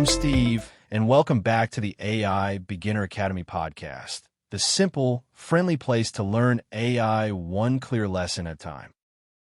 Steve, and welcome back to the AI Beginner Academy podcast, the simple, friendly place to learn AI one clear lesson at a time.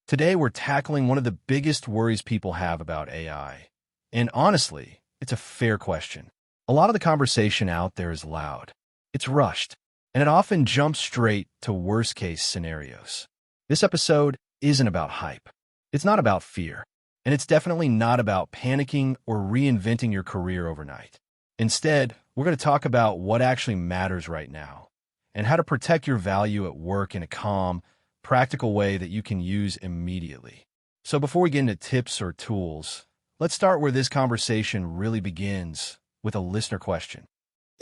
Today, we're tackling one of the biggest worries people have about AI. And honestly, it's a fair question. A lot of the conversation out there is loud. It's rushed, and it often jumps straight to worst-case scenarios. This episode isn't about hype. It's not about fear. And it's definitely not about panicking or reinventing your career overnight. Instead, we're going to talk about what actually matters right now and how to protect your value at work in a calm, practical way that you can use immediately. So before we get into tips or tools, let's start where this conversation really begins, with a listener question.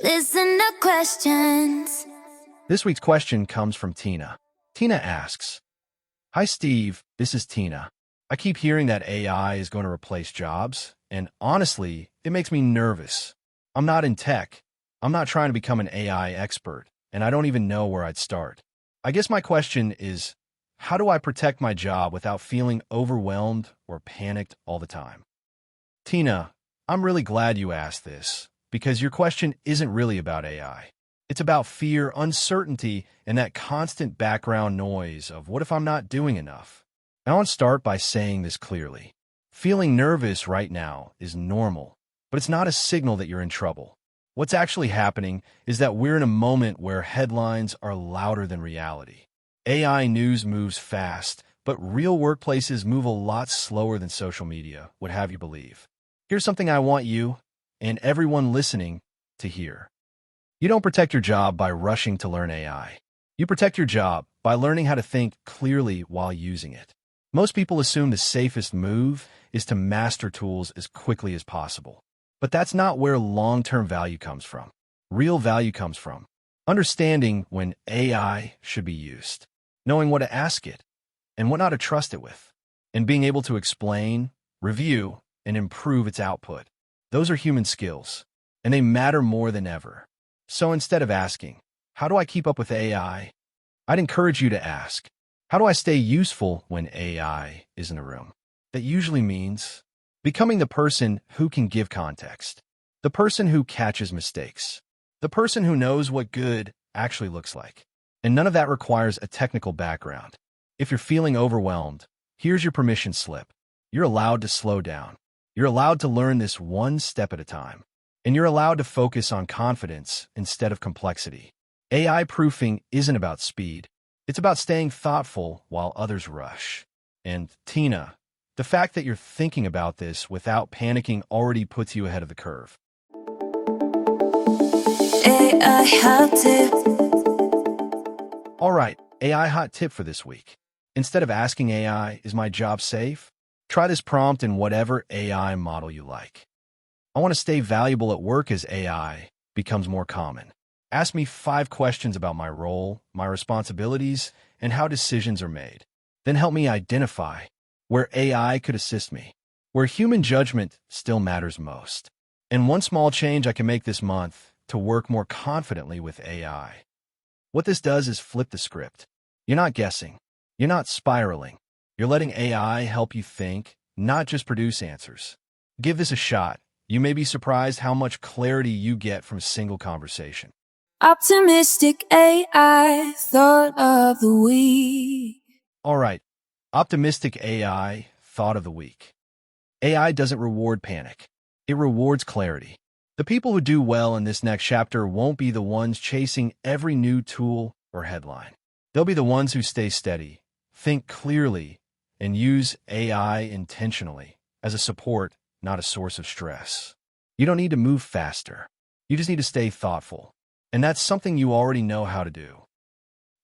Listen to questions. This week's question comes from Tina. Tina asks, "Hi Steve, this is Tina. I keep hearing that AI is going to replace jobs, and honestly, it makes me nervous. I'm not in tech. I'm not trying to become an AI expert, and I don't even know where I'd start. I guess my question is, how do I protect my job without feeling overwhelmed or panicked all the time?" Tina, I'm really glad you asked this, because your question isn't really about AI. It's about fear, uncertainty, and that constant background noise of what if I'm not doing enough? I want to start by saying this clearly. Feeling nervous right now is normal, but it's not a signal that you're in trouble. What's actually happening is that we're in a moment where headlines are louder than reality. AI news moves fast, but real workplaces move a lot slower than social media would have you believe. Here's something I want you, and everyone listening, to hear. You don't protect your job by rushing to learn AI. You protect your job by learning how to think clearly while using it. Most people assume the safest move is to master tools as quickly as possible. But that's not where long-term value comes from. Real value comes from understanding when AI should be used, knowing what to ask it, and what not to trust it with, and being able to explain, review, and improve its output. Those are human skills, and they matter more than ever. So instead of asking, how do I keep up with AI? I'd encourage you to ask, how do I stay useful when AI is in the room? That usually means becoming the person who can give context, the person who catches mistakes, the person who knows what good actually looks like. And none of that requires a technical background. If you're feeling overwhelmed, here's your permission slip. You're allowed to slow down. You're allowed to learn this one step at a time. And you're allowed to focus on confidence instead of complexity. AI proofing isn't about speed. It's about staying thoughtful while others rush. And Tina, the fact that you're thinking about this without panicking already puts you ahead of the curve. AI hot tip. All right, AI hot tip for this week. Instead of asking AI, is my job safe? Try this prompt in whatever AI model you like. I want to stay valuable at work as AI becomes more common. Ask me 5 questions about my role, my responsibilities, and how decisions are made. Then help me identify where AI could assist me, where human judgment still matters most. And one small change I can make this month to work more confidently with AI. What this does is flip the script. You're not guessing. You're not spiraling. You're letting AI help you think, not just produce answers. Give this a shot. You may be surprised how much clarity you get from a single conversation. Optimistic AI thought of the week. All right, optimistic AI thought of the week. AI doesn't reward panic. It rewards clarity. The people who do well in this next chapter won't be the ones chasing every new tool or headline. They'll be the ones who stay steady, think clearly, and use AI intentionally as a support, not a source of stress. You don't need to move faster. You just need to stay thoughtful. And that's something you already know how to do.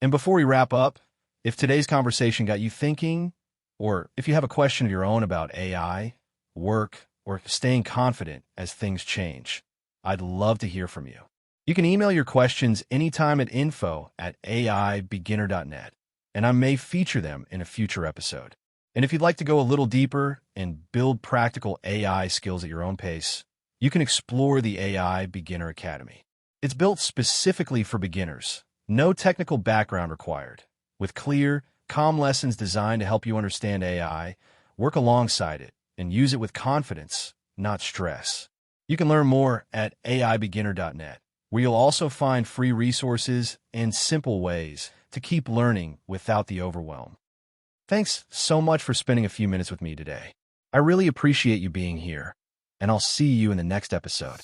And before we wrap up, if today's conversation got you thinking, or if you have a question of your own about AI, work, or staying confident as things change, I'd love to hear from you. You can email your questions anytime at info@aibeginner.net, and I may feature them in a future episode. And if you'd like to go a little deeper and build practical AI skills at your own pace, you can explore the AI Beginner Academy. It's built specifically for beginners, no technical background required, with clear, calm lessons designed to help you understand AI, work alongside it, and use it with confidence, not stress. You can learn more at aibeginner.net, where you'll also find free resources and simple ways to keep learning without the overwhelm. Thanks so much for spending a few minutes with me today. I really appreciate you being here, and I'll see you in the next episode.